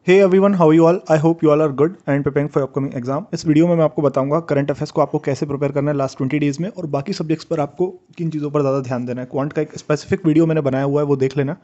Hey everyone, how you all? I hope you all are good and preparing for upcoming exam. इस video में मैं आपको बताऊंगा current affairs को आपको कैसे प्रिपेयर करना है लास्ट 20 डेज में, और बाकी सब्जेक्ट्स पर आपको किन चीज़ों पर ज़्यादा ध्यान देना है। क्वांट का एक स्पेसिफिक वीडियो मैंने बनाया हुआ है, वो देख लेना।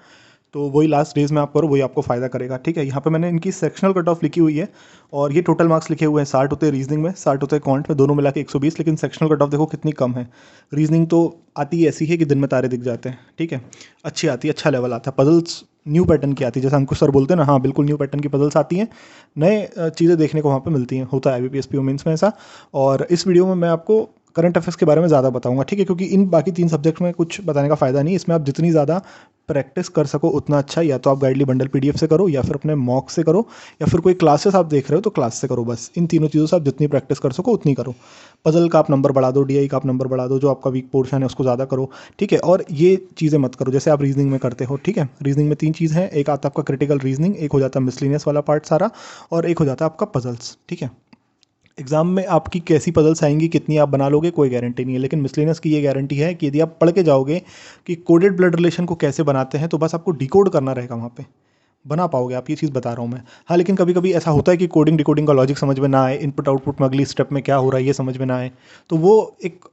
तो वही लास्ट डेज में आप करो, वही आपको फायदा करेगा। ठीक है, यहाँ पे मैंने इनकी सेक्शनल कट ऑफ लिखी हुई है और ये टोटल मार्क्स लिखे हुए हैं। 60 होते हैं रीजनिंग में, 60 होते हैं क्वांट में, दोनों मिला के 120। लेकिन सेक्शनल कट ऑफ देखो कितनी कम है। रीजनिंग तो आती ऐसी है कि दिन में तारे दिख जाते हैं। ठीक है, अच्छी आती है, अच्छा लेवल आता है। पजल्स न्यू पैटर्न की आती है, जैसे अंकुश सर बोलते हैं ना, हाँ बिल्कुल न्यू पैटर्न की पजल्स आती हैं। नए चीज़ें देखने को वहाँ पे मिलती हैं, होता है IBPS PO मेंस में ऐसा। और इस वीडियो में मैं आपको करंट अफेयर्स के बारे में ज़्यादा बताऊंगा। ठीक है, क्योंकि इन बाकी 3 सब्जेक्ट में कुछ बताने का फ़ायदा नहीं। इसमें आप जितनी ज़्यादा प्रैक्टिस कर सको उतना अच्छा। या तो आप गाइडली बंडल PDF से करो, या फिर अपने मॉक से करो, या फिर कोई क्लासेस आप देख रहे हो तो क्लास से करो। बस इन तीनों चीज़ों से आप जितनी प्रैक्टिस कर सको उतनी करो। पजल का आप नंबर बढ़ा दो, DI का आप नंबर बढ़ा दो, जो आपका वीक पोर्शन है उसको ज़्यादा करो। ठीक है, और ये चीज़ें मत करो जैसे आप रीजनिंग में करते हो। ठीक है, रीजनिंग में 3 चीज़ हैं, एक आता है आपका क्रिटिकल रीजनिंग, एक हो जाता है मिसलिनियस वाला पार्ट सारा, और एक हो जाता है आपका पजल्स। ठीक है, एग्जाम में आपकी कैसी पजल्स आएंगी, कितनी आप बना लोगे, कोई गारंटी नहीं है। लेकिन मिसलेनियस की ये गारंटी है कि यदि आप पढ़ के जाओगे कि कोडेड ब्लड रिलेशन को कैसे बनाते हैं, तो बस आपको डिकोड करना रहेगा, वहाँ पे बना पाओगे आप। ये चीज़ बता रहा हूँ मैं। हाँ, लेकिन कभी कभी ऐसा होता है कि कोडिंग डिकोडिंग का लॉजिक समझ में ना आए, इनपुट आउटपुट में अगली स्टेप में क्या हो रहा है ये समझ में ना आए, तो वो एक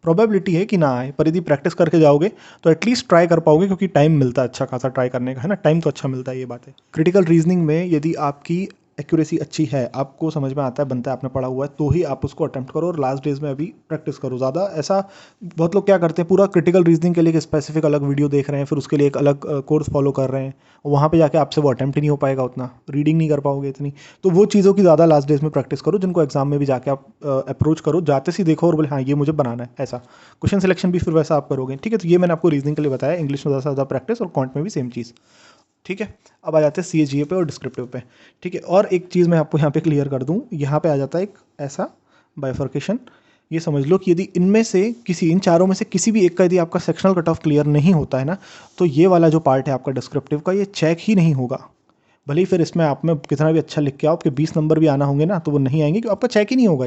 प्रोबेबिलिटी है कि ना आए। पर यदि प्रैक्टिस करके जाओगे तो एटलीस्ट ट्राई कर पाओगे, क्योंकि टाइम मिलता है अच्छा खासा ट्राई करने का, है ना। टाइम तो अच्छा मिलता है, ये बात है। क्रिटिकल रीजनिंग में यदि आपकी एक्यूरेसी अच्छी है, आपको समझ में आता है, बनता है, आपने पढ़ा हुआ है, तो ही आप उसको अटेम्प्ट करो और लास्ट डेज में अभी प्रैक्टिस करो ज़्यादा। ऐसा बहुत लोग क्या करते हैं, पूरा क्रिटिकल रीजनिंग के लिए एक स्पेसिफिक अलग वीडियो देख रहे हैं, फिर उसके लिए एक अलग कोर्स फॉलो कर रहे हैं, और वहाँ पे जाके आपसे वो अटेम्प्ट ही नहीं हो पाएगा, उतना रीडिंग नहीं कर पाओगे इतनी। तो वो चीज़ों की ज़्यादा लास्ट डेज में प्रैक्टिस करो, जिनको एग्जाम में भी जाके आप अप्रोच करो, जाते सी देखो और बोले हाँ ये मुझे बनाना है, ऐसा क्वेश्चन सिलेक्शन भी फिर वैसा आप करोगे। ठीक है, तो ये मैंने आपको रीजनिंग के लिए बताया। इंग्लिश में ज़्यादा से ज़्यादा प्रैक्टिस, और क्वांट में भी सेम चीज़। ठीक है, अब आ जाते हैं CA GA पे और डिस्क्रिप्टिव पे। ठीक है, और एक चीज़ मैं आपको यहाँ पे क्लियर कर दूँ, यहाँ पे आ जाता है एक ऐसा बाइफर्केशन। ये समझ लो कि यदि इनमें से किसी, इन चारों में से किसी भी एक का यदि आपका सेक्शनल कट ऑफ क्लियर नहीं होता है ना, तो ये वाला जो पार्ट है आपका डिस्क्रिप्टिव का, ये चेक ही नहीं होगा। भले ही फिर इसमें आप में कितना भी अच्छा लिख के आओ, आपके 20 नंबर भी आना होंगे ना, तो वो नहीं आएंगे, क्योंकि आपका चेक ही नहीं होगा।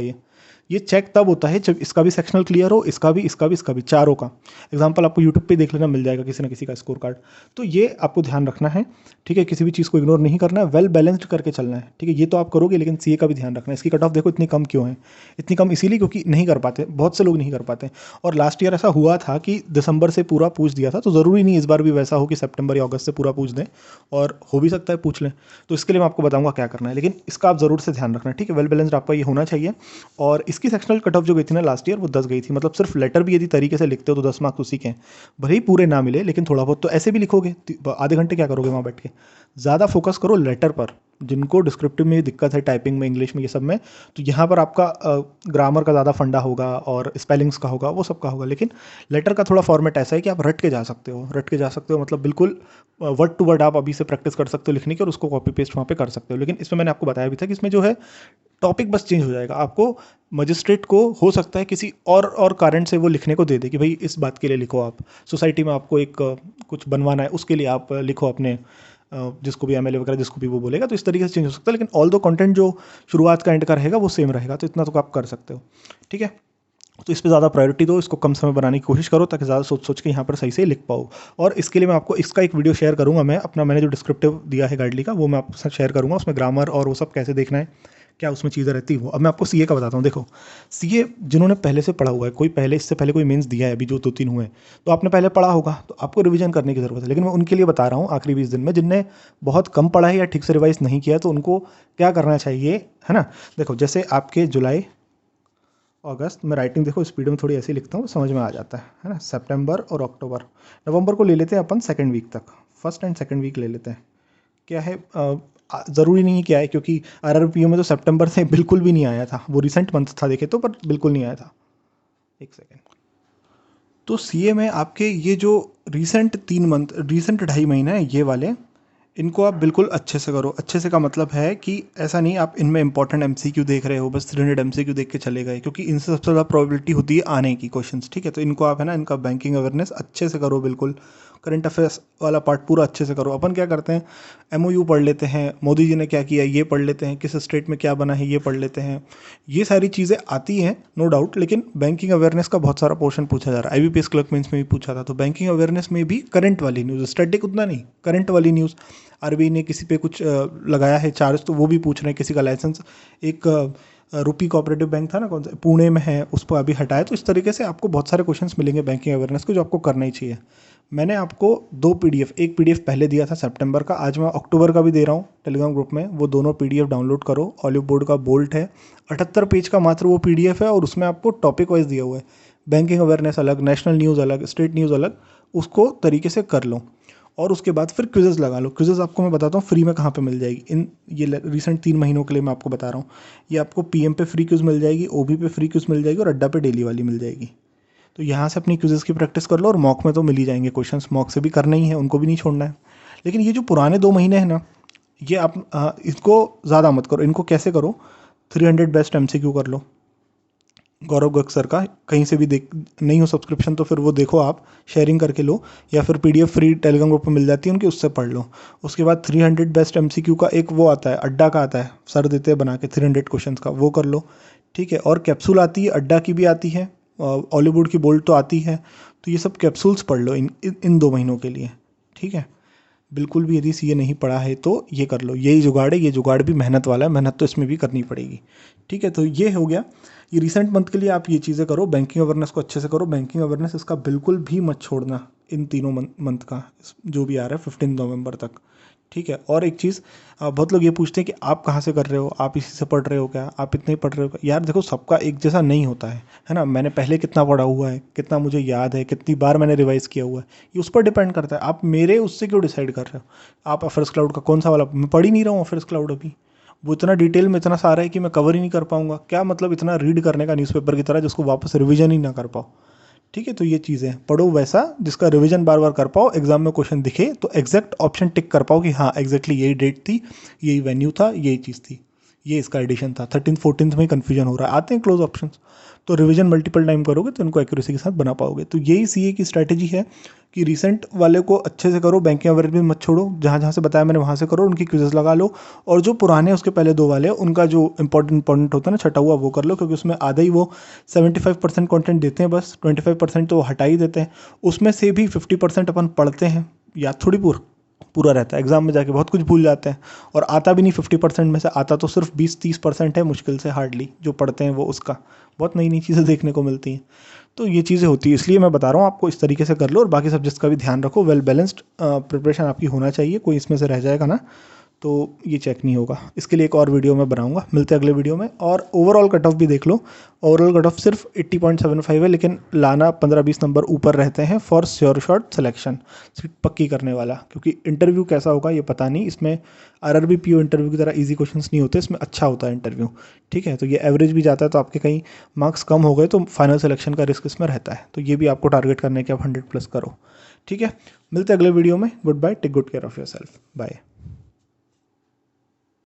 ये चेक तब होता है जब इसका भी सेक्शनल क्लियर हो, इसका भी, इसका भी, इसका भी, चारों का। एग्जाम्पल आपको यूट्यूब पे देख लेना, मिल जाएगा किसी ना किसी का स्कोर कार्ड। तो ये आपको ध्यान रखना है। ठीक है, किसी भी चीज़ को इग्नोर नहीं करना है, वेल बैलेंस्ड करके चलना है। ठीक है, ये तो आप करोगे, लेकिन CA का भी ध्यान रखना है। इसकी कट ऑफ देखो इतनी कम क्यों है, इतनी कम इसीलिए क्योंकि नहीं कर पाते, बहुत से लोग नहीं कर पाते। और लास्ट ईयर ऐसा हुआ था कि दिसंबर से पूरा पूछ दिया था, तो ज़रूरी नहीं इस बार भी वैसा हो कि सितंबर या अगस्त से पूरा पूछ दें, और हो भी सकता है पूछ लें। तो इसके लिए मैं आपको बताऊंगा क्या करना है, लेकिन इसका आप ज़रूर से ध्यान रखना। ठीक है, वेल बैलेंस्ड आपका ये होना चाहिए। और इसकी सेक्शनल कट ऑफ जो गई थी ना लास्ट ईयर, वो 10 गई थी। मतलब सिर्फ लेटर भी यदि तरीके से लिखते हो तो 10 मार्क्स उसी के हैं। भले ही पूरे ना मिले, लेकिन थोड़ा बहुत तो ऐसे भी लिखोगे। आधे घंटे क्या करोगे वहाँ बैठ के? ज़्यादा फोकस करो लेटर पर। जिनको डिस्क्रिप्टिव में दिक्कत है, टाइपिंग में, इंग्लिश में, ये सब में, तो यहाँ पर आपका ग्रामर का ज़्यादा फंडा होगा और स्पेलिंग्स का होगा, वो सब का होगा। लेकिन लेटर का थोड़ा फॉर्मेट ऐसा है कि आप रट के जा सकते हो, रट के जा सकते हो, मतलब बिल्कुल वर्ड टू वर्ड आप अभी से प्रैक्टिस कर सकते हो लिखने की, और उसको कॉपी पेस्ट वहाँ पे कर सकते हो। लेकिन इसमें मैंने आपको बताया भी था कि इसमें जो है टॉपिक बस चेंज हो जाएगा। आपको मजिस्ट्रेट को हो सकता है किसी और कारण से वो लिखने को दे दे कि भाई इस बात के लिए लिखो। आप सोसाइटी में आपको एक कुछ बनवाना है, उसके लिए आप लिखो अपने जिसको भी MLA वगैरह जिसको भी वो बोलेगा, तो इस तरीके से चेंज हो सकता है। लेकिन ऑल दो कंटेंट जो शुरुआत का एंड का रहेगा वो सेम रहेगा, तो इतना तो आप कर सकते हो। ठीक है, तो इस पे ज़्यादा प्रायोरिटी दो, इसको कम समय बनाने की कोशिश करो, ताकि ज़्यादा सोच सोच के यहाँ पर सही से लिख पाओ। और इसके लिए मैं आपको इसका एक वीडियो शेयर करूँगा, मैं अपना, मैंने जो डिस्क्रिप्टिव दिया है गाइडली का, वो मैं आपके साथ शेयर करूँगा। उसमें ग्रामर और वो सब कैसे देखना है, क्या उसमें चीज़ें रहती है वो। अब मैं आपको CA का बताता हूँ। देखो, CA जिन्होंने पहले से पढ़ा हुआ है, कोई पहले, इससे पहले कोई मेंस दिया है, अभी जो 2-3 हुए हैं, तो आपने पहले पढ़ा होगा, तो आपको रिवीजन करने की ज़रूरत है। लेकिन मैं उनके लिए बता रहा हूँ आखिरी 20 दिन में, जिनने बहुत कम पढ़ा है या ठीक से रिवाइज नहीं किया, तो उनको क्या करना चाहिए, है ना। देखो, जैसे आपके जुलाई, अगस्त में राइटिंग देखो स्पीड में थोड़ी ऐसी लिखता हूँ, समझ में आ जाता है ना। सितंबर और अक्टूबर, नवंबर को ले लेते हैं अपन सेकंड वीक तक, फर्स्ट एंड सेकंड वीक ले लेते हैं। क्या है, ज़रूरी नहीं क्या है, क्योंकि RRPO में तो सितंबर से बिल्कुल भी नहीं आया था, वो रिसेंट मंथ था देखे तो, पर बिल्कुल नहीं आया था। एक सेकेंड। तो CA में आपके ये जो रिसेंट 3 मंथ, रिसेंट 2.5 महीने हैं, ये वाले, इनको आप बिल्कुल अच्छे से करो। अच्छे से का मतलब है कि ऐसा नहीं आप इनमें इंपॉर्टेंट MCQ देख रहे हो, बस 300 MCQ देख के चले गए, क्योंकि इनसे सबसे ज़्यादा प्रोबेबिलिटी होती है आने की क्वेश्चंस। ठीक है, तो इनको आप, है ना, इनका बैंकिंग अवेयरनेस अच्छे से करो बिल्कुल। करंट अफेयर्स वाला पार्ट पूरा अच्छे से करो। अपन क्या करते हैं, एमओयू पढ़ लेते हैं, मोदी जी ने क्या किया ये पढ़ लेते हैं, किस स्टेट में क्या बना है ये पढ़ लेते हैं, ये सारी चीज़ें आती हैं नो डाउट, लेकिन बैंकिंग अवेयरनेस का बहुत सारा पोर्शन पूछा जा रहा है। आईबीपीएस क्लर्क मेंस में भी पूछा था, तो बैंकिंग अवेयरनेस में भी करंट वाली न्यूज़, स्टैटिक उतना नहीं, करंट वाली न्यूज़। आरबीआई ने किसी पे कुछ लगाया है चार्ज, तो वो भी पूछ रहे हैं, किसी का लाइसेंस, एक रूपी कोऑपरेटिव बैंक था ना, कौन सा पुणे में है, उसको अभी हटाया। तो इस तरीके से आपको बहुत सारे क्वेश्चंस मिलेंगे बैंकिंग अवेयरनेस को, जो आपको करना ही चाहिए। मैंने आपको 2 पीडीएफ, एक पीडीएफ पहले दिया था सितंबर का, आज मैं अक्टूबर का भी दे रहा हूँ टेलीग्राम ग्रुप में। वो दोनों पीडीएफ डाउनलोड करो। ऑलिव बोर्ड का बोल्ट है, 78 पेज का मात्र वो पीडीएफ है, और उसमें आपको टॉपिक वाइज दिया हुआ है। बैंकिंग अवेयरनेस अलग, नेशनल न्यूज़ अलग, स्टेट न्यूज़ अलग, उसको तरीके से कर लो। और उसके बाद फिर क्विजेज़ लगा लो। क्विजेज़ आपको मैं बताता हूँ फ्री में कहाँ पे मिल जाएगी। ये रिसेंट 3 महीनों के लिए मैं आपको बता रहा हूँ। ये आपको पीएम पे फ्री क्विज मिल जाएगी, ओबी पे फ्री क्विज मिल जाएगी, और अड्डा पे डेली वाली मिल जाएगी। तो यहाँ से अपनी क्विजेज़ की प्रैक्टिस कर लो, और मॉक में तो मिल ही जाएंगे क्वेश्चंस, मॉक से भी करना ही है, उनको भी नहीं छोड़ना है। लेकिन ये जो पुराने 2 महीने हैं ना, ये आप इसको ज़्यादा मत करो। इनको कैसे करो, 300 बेस्ट एमसीक्यू कर लो गौरव गर्ग सर का, कहीं से भी देख, नहीं हो सब्सक्रिप्शन तो फिर वो देखो, आप शेयरिंग करके लो, या फिर पीडीएफ फ्री टेलीग्राम ग्रुप में मिल जाती है उनकी, उससे पढ़ लो। उसके बाद 300 बेस्ट एमसीक्यू का एक वो आता है, अड्डा का आता है, सर देते हैं बना के 300 क्वेश्चंस का, वो कर लो। ठीक है, और कैप्सूल आती है, अड्डा की भी आती है, हॉलीवुड की बोल्ट तो आती है। तो ये सब कैप्सूल्स पढ़ लो इन 2 महीनों के लिए। ठीक है, बिल्कुल भी यदि सीए नहीं पढ़ा है तो ये कर लो। यही जुगाड़ है, ये जुगाड़ भी मेहनत वाला है, मेहनत तो इसमें भी करनी पड़ेगी। ठीक है, तो ये हो गया। ये रिसेंट मंथ के लिए आप ये चीज़ें करो, बैंकिंग अवेयरनेस को अच्छे से करो। बैंकिंग अवेयरनेस इसका बिल्कुल भी मत छोड़ना इन तीनों मंथ का, जो भी आ रहा है 15 नवंबर तक। ठीक है, और एक चीज़, बहुत लोग ये पूछते हैं कि आप कहाँ से कर रहे हो, आप इसी से पढ़ रहे हो क्या, आप इतने ही पढ़ रहे हो क्या? यार देखो, सबका एक जैसा नहीं होता है ना। मैंने पहले कितना पढ़ा हुआ है, कितना मुझे याद है, कितनी बार मैंने रिवाइज़ किया हुआ है, ये उस पर डिपेंड करता है। आप मेरे उससे क्यों डिसाइड कर रहे हो? आप अफेयर्स क्लाउड का कौन सा वाला, मैं पढ़ ही नहीं रहा हूँ अफेयर्स क्लाउड अभी। वो इतना डिटेल में इतना सारा है कि मैं कवर ही नहीं कर पाऊंगा। क्या मतलब इतना रीड करने का न्यूज़पेपर की तरह, जिसको वापस रिवीजन ही ना कर पाओ। ठीक है, तो ये चीज़ें पढ़ो वैसा जिसका रिवीजन बार बार कर पाओ, एग्जाम में क्वेश्चन दिखे तो एग्जैक्ट ऑप्शन टिक कर पाओ कि हाँ एग्जैक्टली यही डेट थी, यही वेन्यू था, यही चीज़ थी, ये इसका एडिशन था। 13th 14th में ही कन्फ्यूजन हो रहा है, आते हैं क्लोज ऑप्शंस। तो रिवीजन मल्टीपल टाइम करोगे तो इनको एक्यूरेसी के साथ बना पाओगे। तो यही सीए की स्ट्रैटेजी है कि रिसेंट वाले को अच्छे से करो, बैंकिंग अवेयर भी मत छोड़ो, जहाँ जहाँ से बताया मैंने वहाँ से करो, उनकी क्विजेस लगा लो। और जो पुराने उसके पहले 2 वाले हैं, उनका जो इंपॉर्टेंट होता है ना, छटा हुआ, वो कर लो, क्योंकि उसमें आधा ही वो 75% कंटेंट देते हैं, बस 25% तो वो हटा ही देते हैं। उसमें से भी 50% अपन पढ़ते हैं, याद थोड़ी पूरा रहता है, एग्जाम में जाके बहुत कुछ भूल जाते हैं, और आता भी नहीं 50% में से, आता तो सिर्फ 20-30% है मुश्किल से, हार्डली जो पढ़ते हैं वो, उसका बहुत नई नई चीज़ें देखने को मिलती हैं। तो ये चीज़ें होती है, इसलिए मैं बता रहा हूँ आपको, इस तरीके से कर लो। और बाकी सब्जेक्ट्स का भी ध्यान रखो, वेल बैलेंस्ड प्रिपरेशन आपकी होना चाहिए, कोई इसमें से रह जाएगा ना तो ये चेक नहीं होगा। इसके लिए एक और वीडियो मैं बनाऊंगा, मिलते हैं अगले वीडियो में। और ओवरऑल कट ऑफ भी देख लो, ओवरऑल कट ऑफ सिर्फ 80.75 है, लेकिन लाना 15-20 नंबर ऊपर रहते हैं for sure shot selection, seat पक्की करने वाला। क्योंकि इंटरव्यू कैसा होगा ये पता नहीं, इसमें आरआरबी पीओ इंटरव्यू की तरह ईजी क्वेश्चंस नहीं होते, इसमें अच्छा होता है इंटरव्यू। ठीक है, तो ये एवरेज भी जाता है, तो आपके कहीं मार्क्स कम हो गए तो फाइनल सिलेक्शन का रिस्क इसमें रहता है। तो ये भी आपको टारगेट करने के आप 100+ करो। ठीक है, मिलते हैं अगले वीडियो में। Goodbye, take good care of yourself, bye.